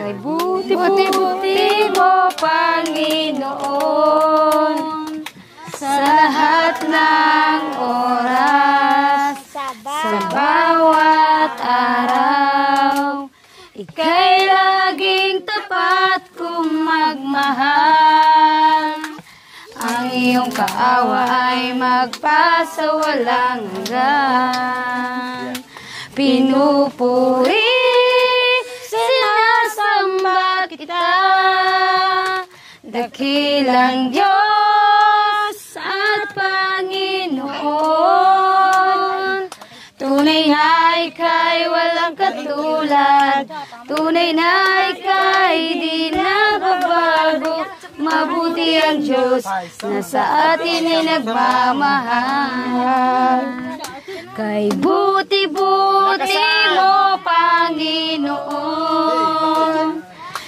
Kay buti-buti mo, Panginoon, sa lahat ng oras, sa bawat araw. Ika'y laging tapat kung magmahal. Ang iyong kaawa ay magpasawalang hanggan. Pinupuri, sinasamba kita, dakilang Diyos at Panginoon. Tunay na ika'y walang katulad, tunay na ika'y di nagbabago. Mabuti ang Diyos na sa atin ay nagmamahal. Kay buti-buti mo, Panginoon,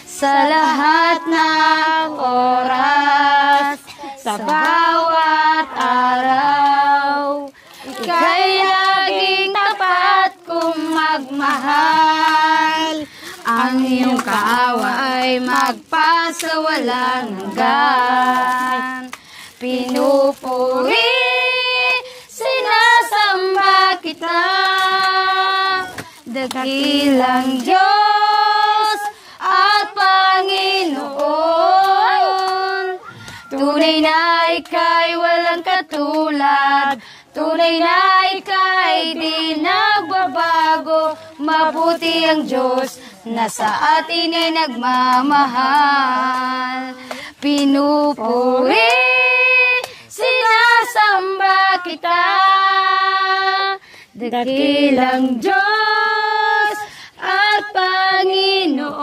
sa lahat ng oras, sa bawat araw. Ika'y laging tapat kung magmahal. Ang iyong kaawa ay magpasawalang hanggan. Pinupuri, sinasamba kita, dakilang Diyos at Panginoon. Tunay na ika'y walang katulad, tunay na ika'y di nagbabago. Mabuti ang Diyos na sa atin ay nagmamahal. Pinupuri, sinasamba kita, dakilang Diyos at Panginoon.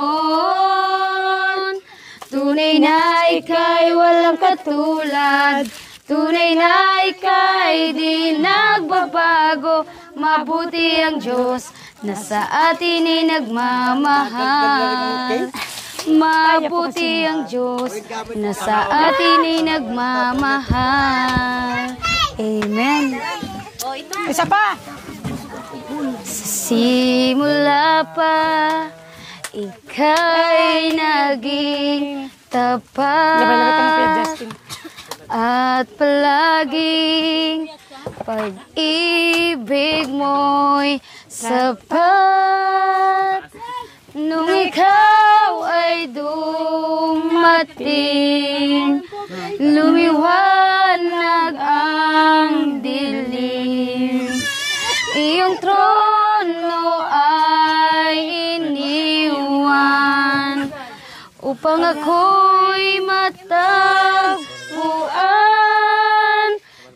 Tunay na ika'y walang katulad, tunay na ika'y di nagbabago. Mabuti ang Diyos na sa atin ay nagmamahal. Mabuti ang Diyos na sa atin ay nagmamahal. Amen. Isa pa. Simula pa, ika'y naging tapat at palaging pag-ibig mo'y sapat. Nung ikaw ay dumating, lumiwanag ang dilim. Iyong trono ay iniwan upang ako'y matagpuan.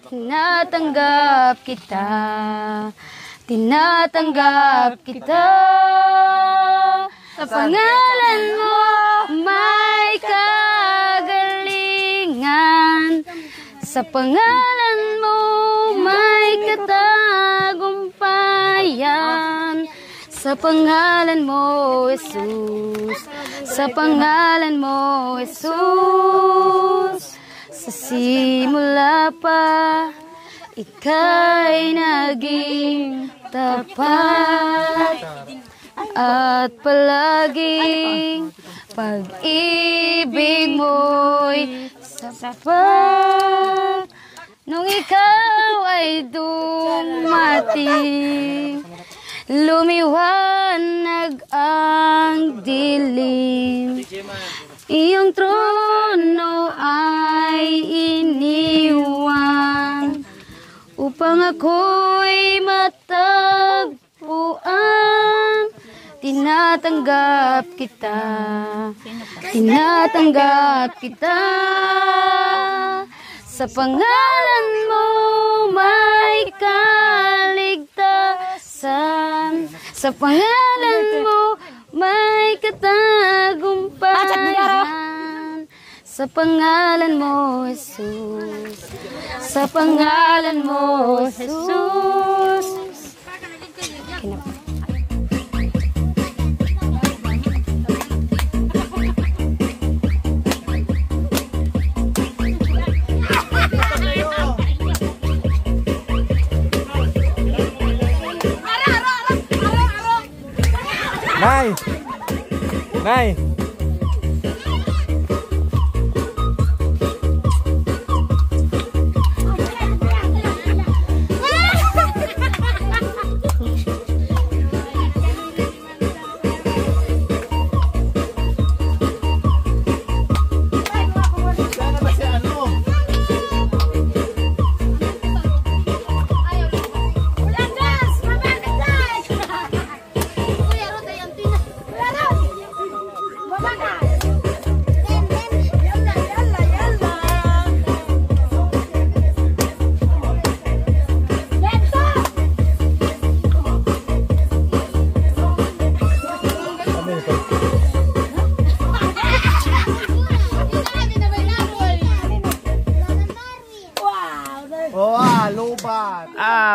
Tinatanggap kita, tinatanggap kita. Sa pangalan mo may kagalingan, sa pangalan mo may katagumpayan. Sa pangalan mo, Jesus, sa pangalan mo, Jesus. Sa simula pa, ika'y naging tapat at palaging pag-ibig mo'y sapat. Nung ikaw ay dumating, lumiwanag ang dilim. Iyong trono ay iniwan upang ako'y matagpuan. Tinatanggap kita, tinatanggap kita. Sa pangalan mo may kaligtasan, sa pangalan mo may katagumpayan. Sa pangalan mo, Jesus, sa pangalan mo, Jesus. Nay! Nay!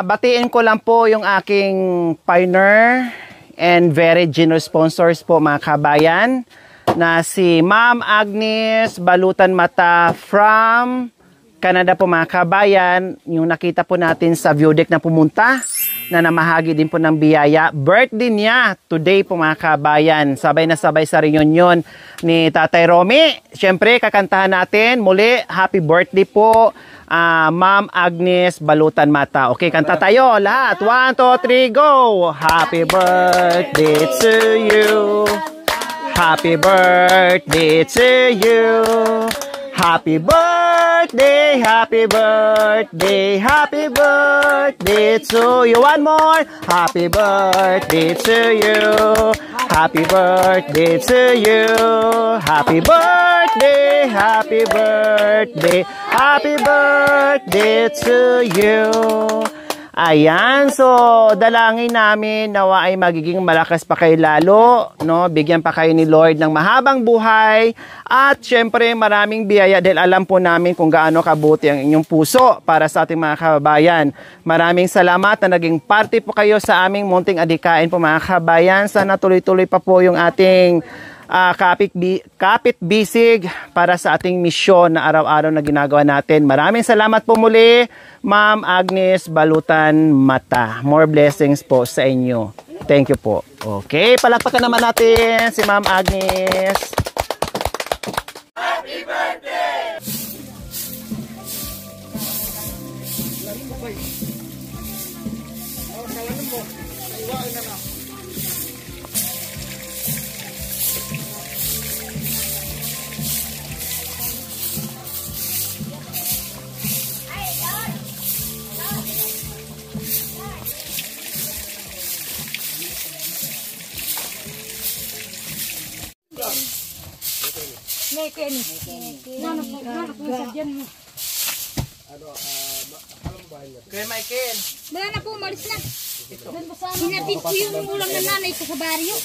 Batiin ko lang po yung aking partner and very generous sponsors po mga kabayan na si Ma'am Agnes Balutan Mata from Canada po mga kabayan. Yung nakita po natin sa view deck na pumunta na namahagi din po ng biyaya. Birthday niya today po mga kabayan. Sabay na sabay sa reunion ni Tatay Romy. Siyempre kakantahan natin muli. Happy birthday po Ma'am Agnes Balutan Mata. Okay, kanta tayo lahat. 1, 2, 3, go! Happy birthday to you. Happy birthday to you. Happy birthday, happy birthday, happy birthday to you. One more. Happy birthday to you. Happy birthday to you. Happy birthday, happy birthday, happy birthday to you. Ayan, so dalangin namin nawa ay magiging malakas pa kayo lalo, no? Bigyan pa kayo ni Lord ng mahabang buhay at syempre maraming biyaya dahil alam po namin kung gaano kabuti ang inyong puso para sa ating mga kababayan. Maraming salamat na naging parte po kayo sa aming munting adikain po mga kababayan. Sana tuloy-tuloy pa po yung ating kapit bisig para sa ating misyon na araw-araw na ginagawa natin. Maraming salamat po muli, Ma'am Agnes Balutan Mata. More blessings po sa inyo. Thank you po. Okay, palakpakan naman natin si Ma'am Agnes. Happy birthday! Kuya Michael. Wala na po, umalis na. Hinatid ko yung ulam ng nanay ko sa baryo.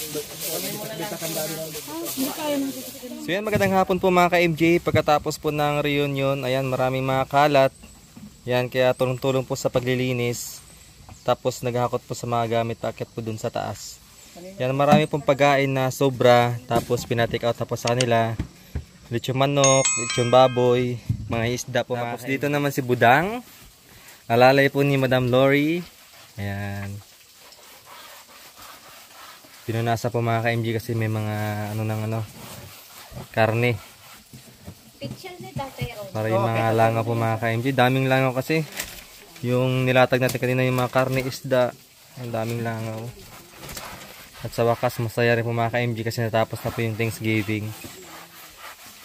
So yan, magandang hapon po mga ka-MJ. Pagkatapos po ng reunion, ayan, maraming mga kalat. Yan, kaya tulong-tulong po sa paglilinis. Tapos naghahakot po sa mga gamit, akit po dun sa taas. Yan, marami pong pagkain na sobra. Tapos pinatik out na po sa kanila. Lechon manok, lechon baboy, mga isda po. Tapos dito naman si Budang. Alalay po ni Madam Lori. Ayan. Pinunasa po mga ka-MJ kasi may mga karne. Para yung mga langaw po mga ka-MJ. Daming langaw kasi. Yung nilatag natin kanina yung mga karne, isda. Ang daming langaw. At sa wakas masaya rin po mga ka-MJ kasi natapos na po yung Thanksgiving.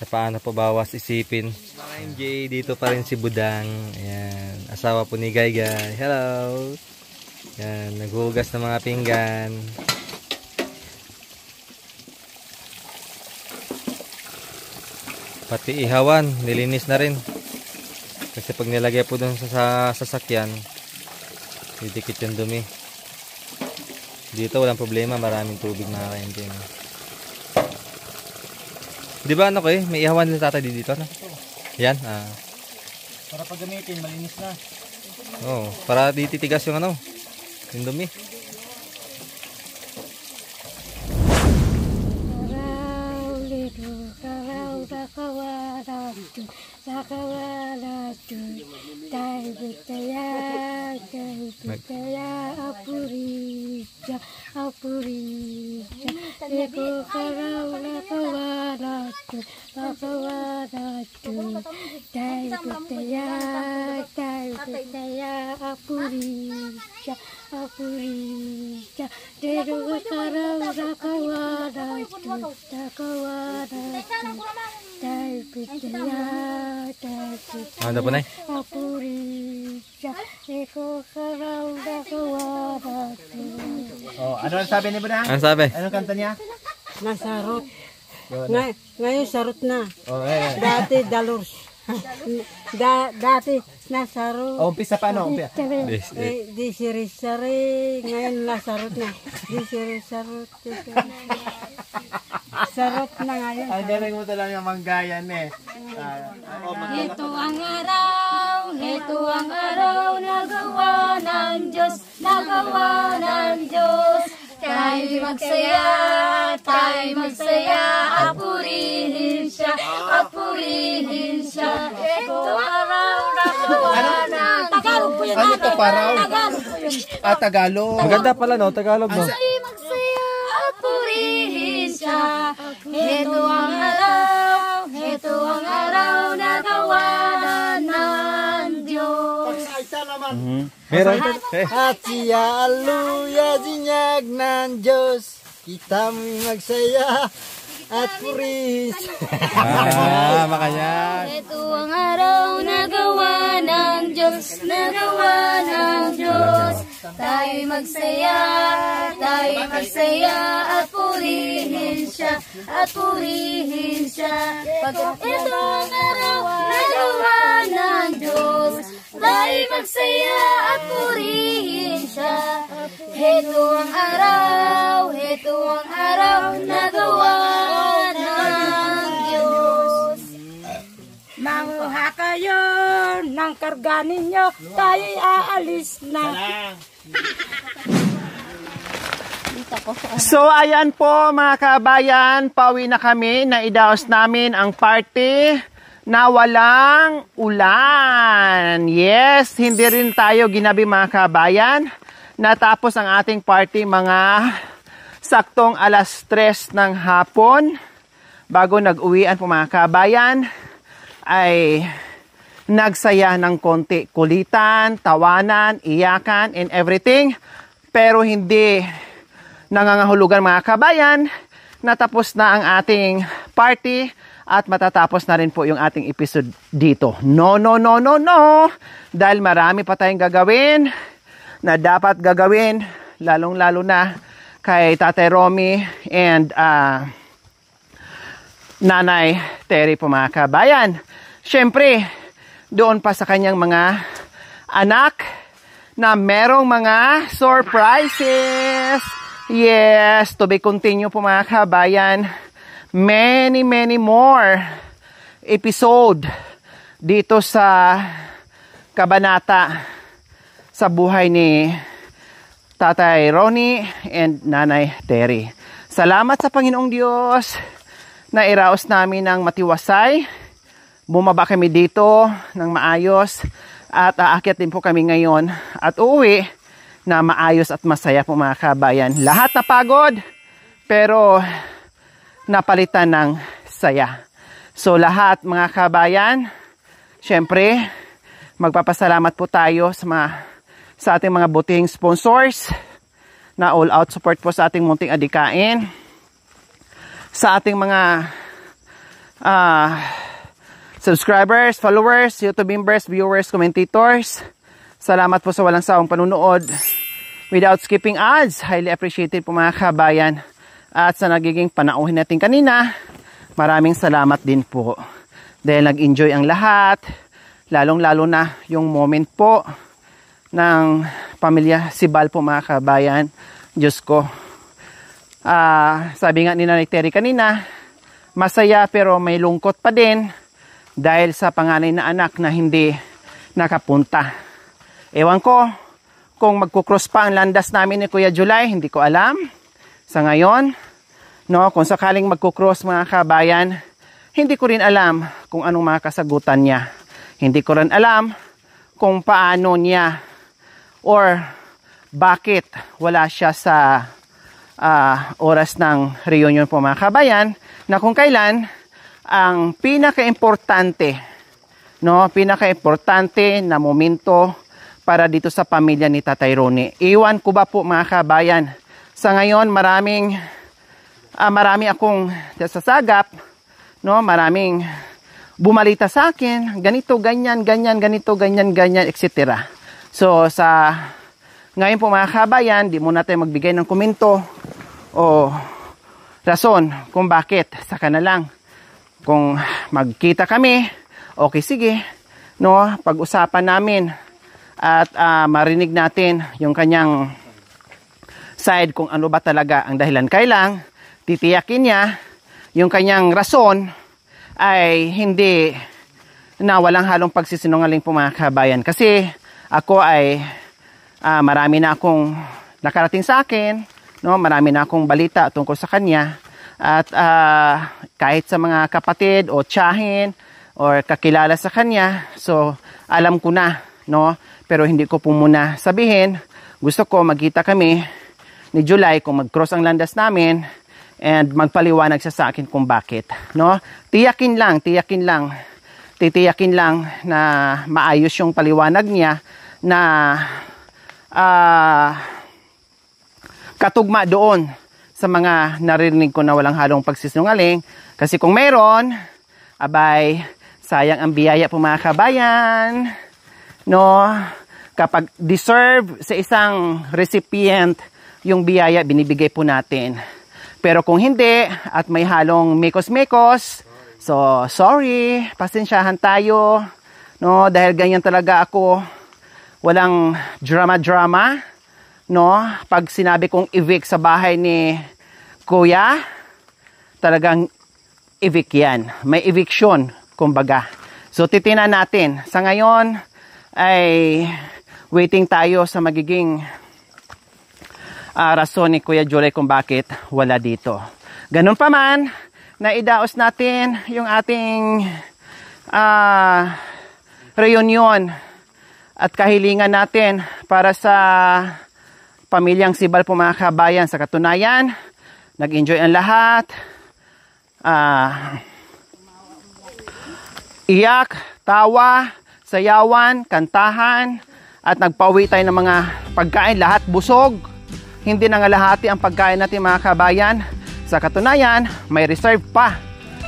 At paano po bawas isipin. Mga MJ, dito pa rin si Budang. Ayan, asawa po ni Gaygay. Hello! Ayan, naghuhugas ng mga pinggan. Pati ihawan, nilinis na rin. Kasi pag nilagay po doon sa sasakyan, didikit yung dumi. Dito walang problema, maraming tubig mga MJ. Di ba may ihawan nila tatay dito na? Yan, Para pag gamitin, malinis na. Oh, para dititigas yung yung dumi. Ano po na? Oh, ano ang sabi ni Budang? Ano sabi? Anong kanta niya? Nasarot. Ngayon sarot na. Oh, Dati dalors. Dati nasarot. Oh, umpisa pa ano? Di siri-sari. Ngayon nasarot na. Di siri-sarot. Sarot na ngayon. Ang galing mo talaga manggayan eh. Ito ang araw Ito ang araw na gawa ng Diyos, nagawa ng Diyos. Tayo'y magsaya, tayo'y magsaya, at purihin siya, at purihin siya. Ito ang araw na gawa ng Tagalog po yun. Ano to, paraw? Tagalog po yun. Tagalog. Maganda pala no, Tagalog no. Tayo'y magsaya, at purihin siya. Ito ang araw na gawa ng Diyos. Meron. At siya aluya sinyag ng Diyos. Kita mo'y magsaya at purihin. Makanya. Ito ang araw na gawa ng Diyos, na gawa ng Diyos. Tayo'y magsaya, at purihin siya, at purihin siya. Ito ang araw na gawa ng Diyos, tayo'y magsaya at purihin siya. Ito ang araw na gawa ng Diyos. Manguha kayo ng karga ninyo, tayo'y aalis na. So ayan po mga kabayan, pauwi na kami. Naidaos namin ang party na walang ulan. Yes, hindi rin tayo ginabi mga kabayan. Natapos ang ating party mga saktong 3:00 ng hapon. Bago nag-uwian po mga kabayan, ay nagsaya ng konti, kulitan, tawanan, iyakan, and everything. Pero hindi nangangahulugan mga kabayan, natapos na ang ating party at matatapos na rin po yung ating episode dito. No. Dahil marami pa tayong gagawin na dapat gagawin, lalong-lalo na kay Tatay Romy and Nanay Terry po mga kabayan. Siyempre, doon pa sa kanyang mga anak na merong mga surprises. Yes, to be continue po mga kabayan. Many more episode dito sa kabanata sa buhay ni Tatay Ronnie and Nanay Terry. Salamat sa Panginoong Diyos na iraos namin ng matiwasay. Bumaba kami dito ng maayos at aakyat din po kami ngayon at uuwi na maayos at masaya po mga kabayan. Lahat na pagod pero napalitan ng saya. So lahat mga kabayan, syempre magpapasalamat po tayo sa ating mga butihing sponsors na all out support po sa ating munting adikain. Sa ating mga subscribers, followers, YouTube members, viewers, commentators. Salamat po sa walang sawang panunood. Without skipping ads, highly appreciated po mga kabayan. At sa nagiging panauhin natin kanina, maraming salamat din po. Dahil nag-enjoy ang lahat, lalong-lalo na yung moment po ng pamilya Sibal po mga kabayan. Diyos ko. Sabi nga ni Nanay Terry kanina, masaya pero may lungkot pa din dahil sa panganay na anak na hindi nakapunta. Ewan ko kung magkukross pa ang landas namin ni Kuya July, hindi ko alam. Sa ngayon, no, kung sakaling magkukross mga kabayan, hindi ko rin alam kung anong mga kasagutan niya. Hindi ko rin alam kung paano niya or bakit wala siya sa oras ng reunion po mga kabayan, na kung kailan ang pinaka-importante na momento para dito sa pamilya ni Tatay Ronnie. Iwan ko ba po mga kabayan, sa ngayon marami akong sasagap, no, maraming bumalita sa akin, ganito, ganyan, etc. So sa ngayon po mga kabayan, di muna tayo magbigay ng komento o rason kung bakit. Saka na lang kung magkita kami, okay sige, no, pag-usapan namin at marinig natin yung kanyang side kung ano ba talaga ang dahilan. Kailang titiyakin niya yung kanyang rason ay hindi na walang halong pagsisinungaling po mga kabayan. Kasi ako ay marami na akong nakarating sa akin, no? Marami na akong balita tungkol sa kanya. At kahit sa mga kapatid o tiyahin or kakilala sa kanya, so alam ko na, no? Pero hindi ko po muna sabihin. Gusto ko magkita kami ni July kung mag-cross ang landas namin and magpaliwanag siya sa akin kung bakit, no? Tiyakin lang na maayos yung paliwanag niya na katugma doon sa mga narinig ko na walang halong pagsisinungaling. Kasi kung meron, abay, sayang ang biyaya po mga kabayan, no? Kapag deserve sa isang recipient yung biyaya, binibigay po natin. Pero kung hindi, at may halong mekos-mekos, so, sorry, pasensyahan tayo, no? Dahil ganyan talaga ako, walang drama-drama, no? Pag sinabi kong evict sa bahay ni Kuya, talagang evict yan. May eviction, kumbaga. So, titinan natin. Sa ngayon, ay waiting tayo sa magiging rason ni Kuya Juray kung bakit wala dito. Ganun pa man, naidaos natin yung ating reunion at kahilingan natin para sa pamilyang Sibal po mga kabayan. Sa katunayan, nag-enjoy ang lahat. Iyak, tawa, sayawan, kantahan, at nagpauwi tayo ng mga pagkain. Lahat busog. Hindi nangalahati ang pagkain natin mga kabayan. Sa katunayan, may reserve pa.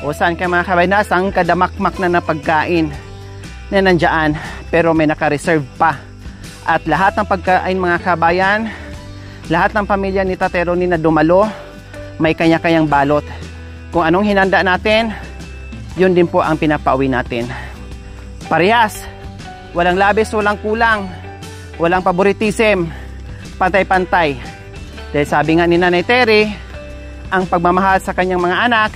O saan kayo mga kabayan? Nasang kadamakmak na pagkain na nandyan, pero may naka-reserve pa. At lahat ng pagkain mga kabayan, lahat ng pamilya ni Tate Ronnie na dumalo, may kanya-kanyang balot. Kung anong hinanda natin, yun din po ang pinapauwi natin. Parehas, walang labis, walang kulang, walang favoritism, pantay-pantay. Dahil sabi nga ni Nanay Terry, ang pagmamahal sa kanyang mga anak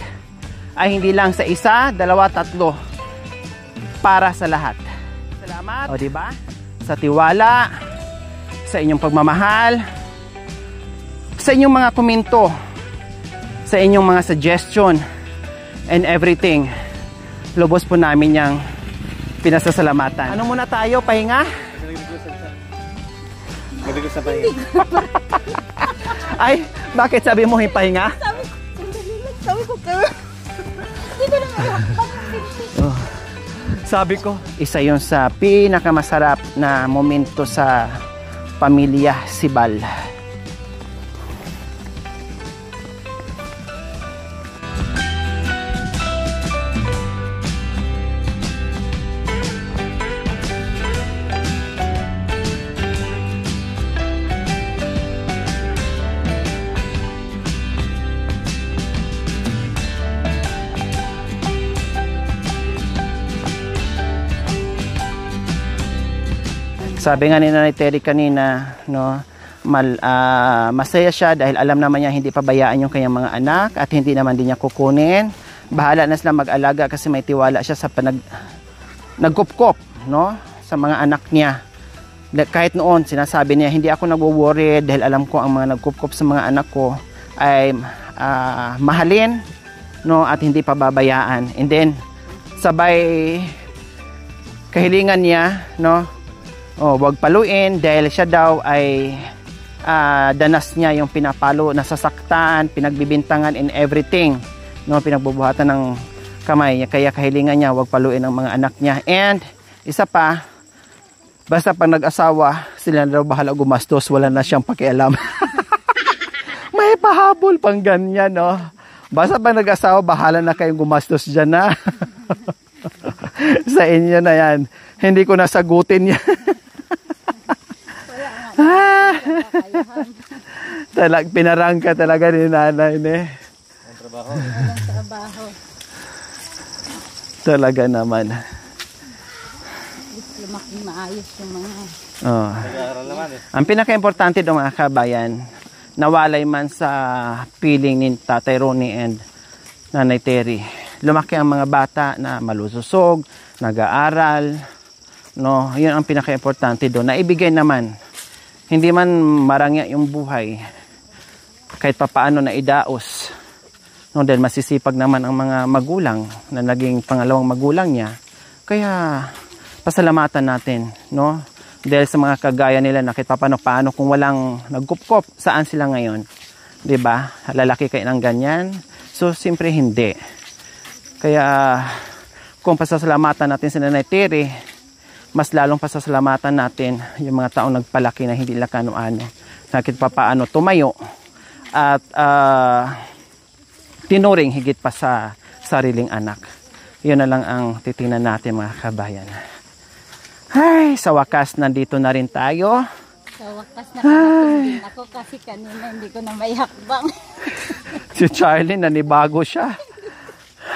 ay hindi lang sa isa, dalawa, tatlo, para sa lahat. Salamat, o diba? Sa tiwala, sa inyong pagmamahal, sa inyong mga komento, sa inyong mga suggestion, and everything. Lubos po namin yung pinasasalamatan. Ano muna tayo? Pahinga? Mabigus na pahinga. Ay, bakit sabi mo yung pahinga? Sabi ko ka. Dito lang ako. Sabi ko, isa yun sa pinakamasarap na momento sa pamilya Sibal. Sabi nga ni Nanay Terry kanina, no, masaya siya dahil alam naman niya hindi pabayaan yung kanyang mga anak at hindi naman din niya kukunin. Bahala na sila mag-alaga kasi may tiwala siya sa nagkupkop, no, sa mga anak niya. Kahit noon sinasabi niya, hindi ako nagwo-worry dahil alam ko ang mga nagkupkop sa mga anak ko ay mahalin, no, at hindi pababayaan. And then sabay kahilingan niya, no, wag paluin dahil siya daw ay danas niya yung pinapalo, nasasaktan, pinagbibintangan and everything, no, pinagbubuhatan ng kamay niya, kaya kahilingan niya wag paluin ang mga anak niya. And isa pa, basta pag nag-asawa sila daw bahala gumastos, wala na siyang pakialam. May pahabol pang ganyan, no, basta pag nag-asawa bahala na kayong gumastos dyan, na. Sa inyo na yan, hindi ko nasagutin yan. Pinarangka talaga ni nanay, ne? Ang trabaho. Ang trabaho. Talaga naman. Lumaking maayos yung mga. Nag-aaral naman eh. Ang pinaka-importante ng mga kabayan, nawalay man sa piling ni Tatay Ronnie and Nanay Terry, lumaki ang mga bata na malusosog, nag-aaral, no? Yun ang pinaka-importante doon. Naibigay naman. Hindi man marangya yung buhay. Kahit papaano na idaos. No, dahil masisipag naman ang mga magulang na naging pangalawang magulang niya. Kaya pasalamatan natin, no? Dahil sa mga kagaya nila na kahit paano kung walang nagkupkop, saan sila ngayon? 'Di ba? Lalaki kayo ng ganyan. So, siyempre hindi. Kaya, kung pasasalamatan natin si Nanay Tere, mas lalong pasasalamatan natin yung mga taong nagpalaki na hindi lang kano-ano. Nakit pa paano tumayo at tinuring higit pa sa sariling anak. Yun na lang ang titingnan natin mga kabayan. Ay, sa wakas, nandito na rin tayo. Sa wakas nakatulog ako kasi kanina hindi ko na may hakbang. Si Charlie, nanibago siya.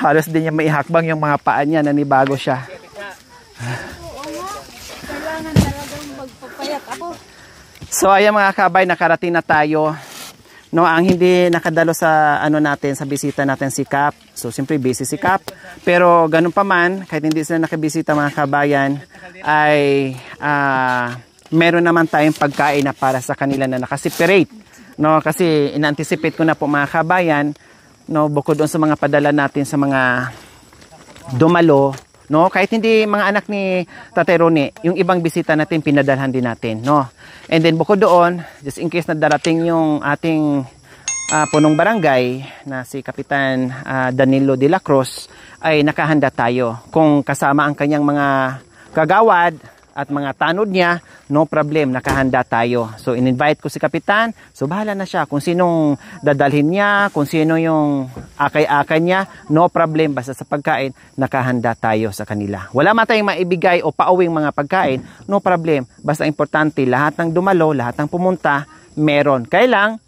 Halos din niya maihakbang yung mga paa niya, nanibago siya. Kailangan talagang magpapayat ako. So, ayan mga kabay, nakarating na tayo. No, ang hindi nakadalo sa natin, sa bisita natin si Cap. So, siyempre busy si Cap. Pero ganun pa man, kahit hindi sila nakabisita mga kabayan, ay meron naman tayong pagkain na para sa kanila na nakaseparate. No, kasi in-anticipate ko na po mga kabayan, no, bukod doon sa mga padala natin sa mga dumalo, no, kahit hindi mga anak ni Tatay Ronnie, yung ibang bisita natin pinadalhan din natin, no. And then bukod doon, just in case na darating yung ating punong barangay na si Kapitan Danilo de la Cruz, ay nakahanda tayo. Kung kasama ang kanyang mga kagawad at mga tanod niya, no problem, nakahanda tayo. So in-invite ko si Kapitan, so bahala na siya kung sinong dadalhin niya, kung sino yung akay-akay niya, no problem, basta sa pagkain nakahanda tayo sa kanila. Wala man tayong maibigay o pauwing mga pagkain, no problem, basta importante lahat ng dumalo, lahat ng pumunta meron. Kailang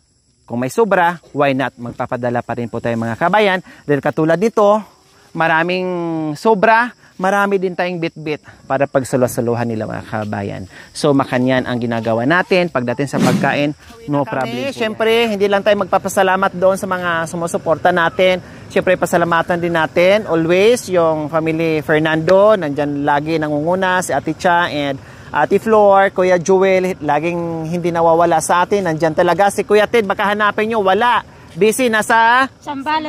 kung may sobra, why not, magpapadala pa rin po tayo mga kabayan, dahil katulad nito, maraming sobra, marami din tayong bit-bit para pagsalusaluhan nila mga kabayan. So makanyan ang ginagawa natin pagdating sa pagkain, no problem. Siyempre, hindi lang tayo magpapasalamat doon sa mga sumusuporta natin. Siyempre, pasalamatan din natin always yung family Fernando, nandyan lagi nangunguna, si Ate Cha and Ate Flor, Kuya Joel, laging hindi nawawala sa atin. Nandyan talaga si Kuya Ted, baka hanapin nyo, wala. Busy, nasa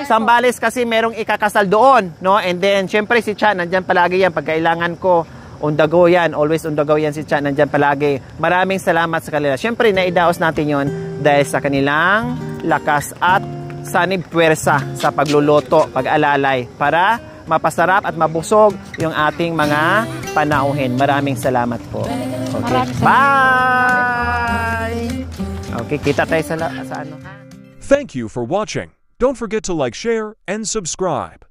Sambales kasi merong ikakasal doon, no? And then, syempre si Cha, nandyan palagi yan. Pag kailangan ko, on the go yan. Always on the go yan si Cha, nandyan palagi. Maraming salamat sa kanila. Syempre, naidaos natin yon dahil sa kanilang lakas at sanib puwersa sa pagluluto, pag-alalay, para mapasarap at mabusog yung ating mga panauhin. Maraming salamat po. Okay, bye! Okay, kita tayo sa ano. Thank you for watching. Don't forget to like, share, and subscribe.